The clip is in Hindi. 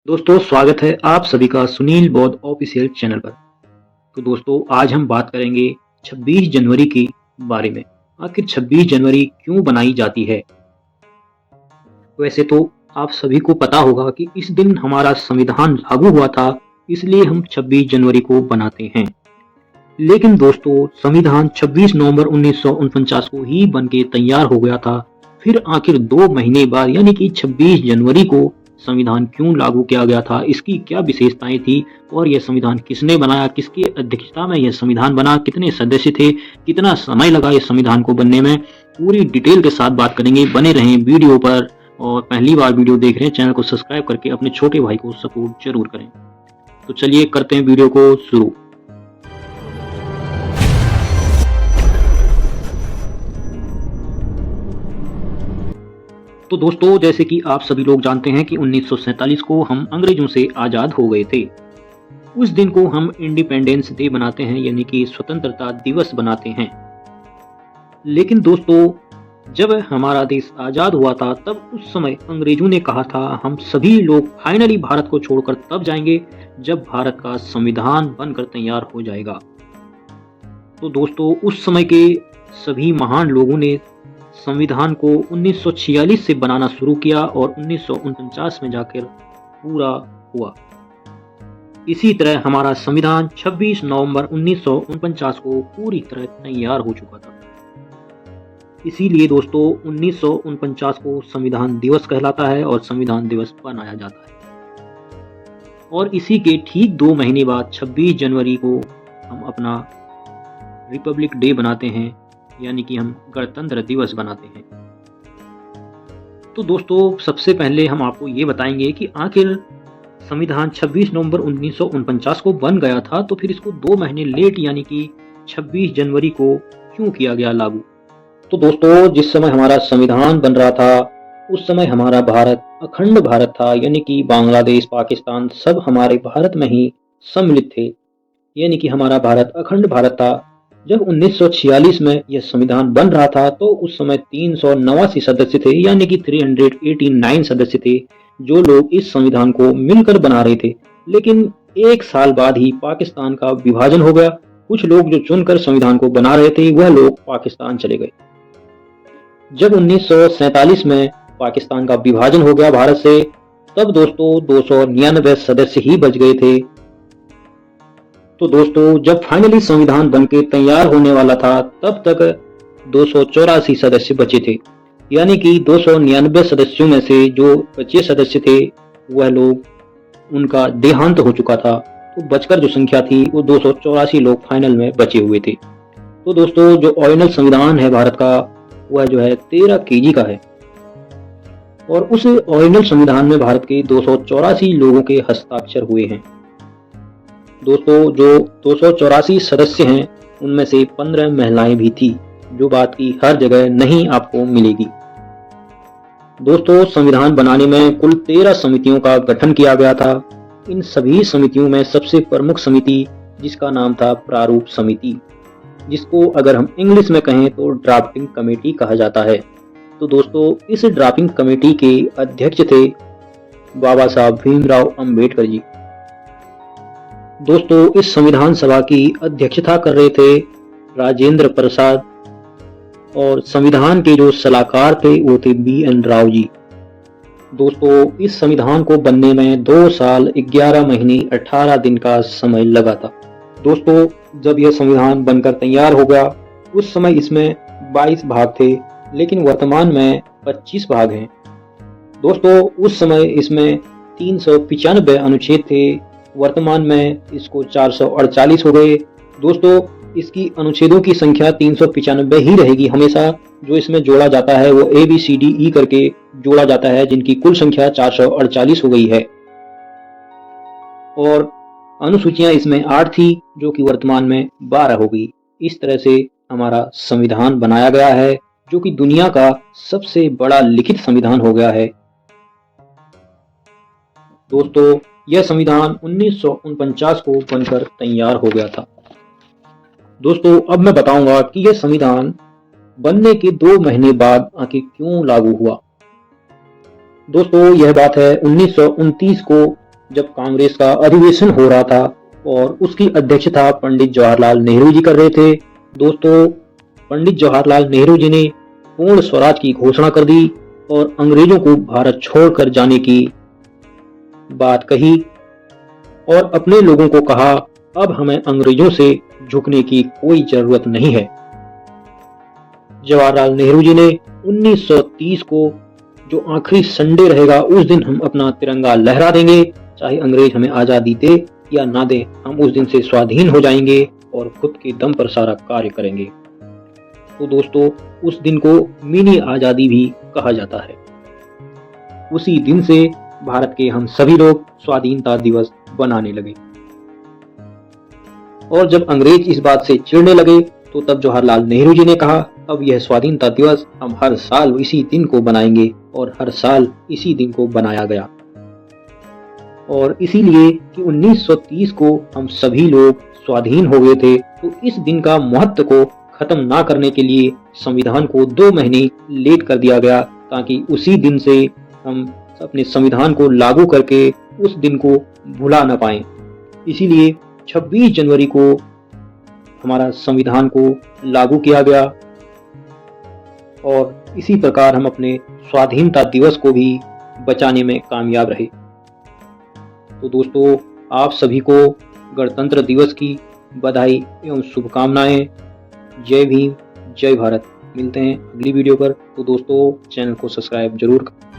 दोस्तों स्वागत है आप सभी का सुनील बौद्ध ऑफिशियल चैनल पर। तो दोस्तों आज हम बात करेंगे 26 जनवरी के बारे में। आखिर 26 जनवरी क्यों बनाई जाती है? वैसे तो आप सभी को पता होगा कि इस दिन हमारा संविधान लागू हुआ था, इसलिए हम 26 जनवरी को बनाते हैं। लेकिन दोस्तों संविधान 26 नवंबर 1949 को ही बन के तैयार हो गया था। फिर आखिर 2 महीने बाद यानी कि 26 जनवरी को संविधान क्यों लागू किया गया था, इसकी क्या विशेषताएं थी और यह संविधान किसने बनाया, किसकी अध्यक्षता में यह संविधान बना, कितने सदस्य थे, कितना समय लगा इस संविधान को बनने में, पूरी डिटेल के साथ बात करेंगे। बने रहें वीडियो पर और पहली बार वीडियो देख रहे हैं चैनल को सब्सक्राइब करके अपने छोटे भाई को सपोर्ट जरूर करें। तो चलिए करते हैं वीडियो को शुरू। तो दोस्तों जैसे कि आप सभी लोग जानते हैं कि 1947 को हम अंग्रेजों से आज़ाद हो गए थे। उस दिन को हम इंडिपेंडेंस डे बनाते हैं यानी कि स्वतंत्रता दिवस बनाते हैं। लेकिन दोस्तों जब हमारा देश आज़ाद हुआ था तब उस समय अंग्रेजों ने कहा था हम सभी लोग फाइनली भारत को छोड़कर तब जाएंगे जब भारत का संविधान बनकर तैयार हो जाएगा। तो दोस्तों उस समय के सभी महान लोगों ने संविधान को 1946 से बनाना शुरू किया और 1949 में जाकर पूरा हुआ। इसी तरह हमारा संविधान 26 नवंबर 1949 को पूरी तरह तैयार हो चुका था। इसीलिए दोस्तों 1949 को संविधान दिवस कहलाता है और संविधान दिवस मनाया जाता है। और इसी के ठीक 2 महीने बाद 26 जनवरी को हम अपना रिपब्लिक डे बनाते हैं यानी कि हम गणतंत्र दिवस बनाते हैं। तो दोस्तों सबसे पहले हम आपको ये बताएंगे कि आखिर संविधान 26 नवंबर 1949 को बन गया था तो फिर इसको 2 महीने लेट यानी कि 26 जनवरी को क्यों किया गया लागू। तो दोस्तों जिस समय हमारा संविधान बन रहा था उस समय हमारा भारत अखंड भारत था यानी कि बांग्लादेश पाकिस्तान सब हमारे भारत में ही सम्मिलित थे यानी कि हमारा भारत अखंड भारत था। जब 1946 में यह संविधान बन रहा था तो उस समय 389 सदस्य थे यानी कि 389 सदस्य थे जो लोग इस संविधान को मिलकर बना रहे थे। लेकिन 1 साल बाद ही पाकिस्तान का विभाजन हो गया। कुछ लोग जो चुनकर संविधान को बना रहे थे वह लोग पाकिस्तान चले गए। जब 1947 में पाकिस्तान का विभाजन हो गया भारत से तब दोस्तों 299 सदस्य ही बच गए थे। तो दोस्तों जब फाइनली संविधान बनके तैयार होने वाला था तब तक 284 सदस्य बचे थे यानी कि 299 सदस्यों में से जो बचे सदस्य थे वह लोग उनका देहांत हो चुका था। तो बचकर जो संख्या थी वो 284 लोग फाइनल में बचे हुए थे। तो दोस्तों जो ओरिजिनल संविधान है भारत का वह जो है 13 केजी का है और उस ओरिजिनल संविधान में भारत के 284 लोगों के हस्ताक्षर हुए हैं। दोस्तों जो 284 सदस्य हैं उनमें से 15 महिलाएं भी थी जो बात की हर जगह नहीं आपको मिलेगी। दोस्तों संविधान बनाने में कुल 13 समितियों का गठन किया गया था। इन सभी समितियों में सबसे प्रमुख समिति जिसका नाम था प्रारूप समिति, जिसको अगर हम इंग्लिश में कहें तो ड्राफ्टिंग कमेटी कहा जाता है। तो दोस्तों इस ड्राफ्टिंग कमेटी के अध्यक्ष थे बाबा साहब भीमराव अंबेडकर जी। दोस्तों इस संविधान सभा की अध्यक्षता कर रहे थे राजेंद्र प्रसाद और संविधान के जो सलाहकार थे वो थे BN राव जी। दोस्तों इस संविधान को बनने में 2 साल 11 महीने 18 दिन का समय लगा था। दोस्तों जब यह संविधान बनकर तैयार हो गया उस समय इसमें 22 भाग थे लेकिन वर्तमान में 25 भाग हैं। दोस्तों उस समय इसमें 395 अनुच्छेद थे, वर्तमान में इसको 448 हो गए। दोस्तों इसकी अनुच्छेदों की संख्या 395 ही रहेगी हमेशा। जो इसमें जोड़ा जाता है वो ABCDE करके जोड़ा जाता है जिनकी कुल संख्या 448 हो गई है। और अनुसूचियां इसमें 8 थी जो कि वर्तमान में 12 हो गई। इस तरह से हमारा संविधान बनाया गया है जो कि दुनिया का सबसे बड़ा लिखित संविधान हो गया है। दोस्तों यह संविधान 1949 को बनकर तैयार हो गया था। दोस्तों अब मैं बताऊंगा कि यह संविधान बनने के 2 महीने बाद आखिर क्यों लागू हुआ। दोस्तों यह बात है 1929 को जब कांग्रेस का अधिवेशन हो रहा था और उसकी अध्यक्षता पंडित जवाहरलाल नेहरू जी कर रहे थे। दोस्तों, पंडित जवाहरलाल नेहरू जी ने पूर्ण स्वराज की घोषणा कर दी और अंग्रेजों को भारत छोड़कर जाने की बात कही और अपने लोगों को कहा, अब हमें अंग्रेजों से झुकने की कोई जरूरत नहीं है। जवाहरलाल नेहरू जी ने 1930 को जो आखिरी संडे रहेगा उस दिन हम अपना तिरंगा लहरा देंगे, चाहे अंग्रेज हमें आजादी दे या ना दे, हम उस दिन से स्वाधीन हो जाएंगे और खुद के दम पर सारा कार्य करेंगे। तो दोस्तों, उस दिन को मिनी आजादी भी कहा जाता है। उसी दिन से भारत के हम सभी लोग स्वाधीनता दिवस बनाने लगे और जब अंग्रेज इस बात से चिढ़ने लगे तो तब जवाहरलाल नेहरू जी ने कहा, अब यह स्वाधीनता दिवस हम हर साल इसी दिन को बनाएंगे और हर साल इसी दिन को बनाया गया। और इसीलिए कि 1930 को हम सभी लोग स्वाधीन हो गए थे, तो इस दिन का महत्व को खत्म ना करने के लिए संविधान को 2 महीने लेट कर दिया गया, ताकि उसी दिन से हम अपने संविधान को लागू करके उस दिन को भुला न पाएं। इसीलिए 26 जनवरी को हमारा संविधान को लागू किया गया और इसी प्रकार हम अपने स्वाधीनता दिवस को भी बचाने में कामयाब रहे। तो दोस्तों, आप सभी को गणतंत्र दिवस की बधाई एवं शुभकामनाएं। जय भीम, जय भारत। मिलते हैं अगली वीडियो पर। तो दोस्तों, चैनल को सब्सक्राइब जरूर करें।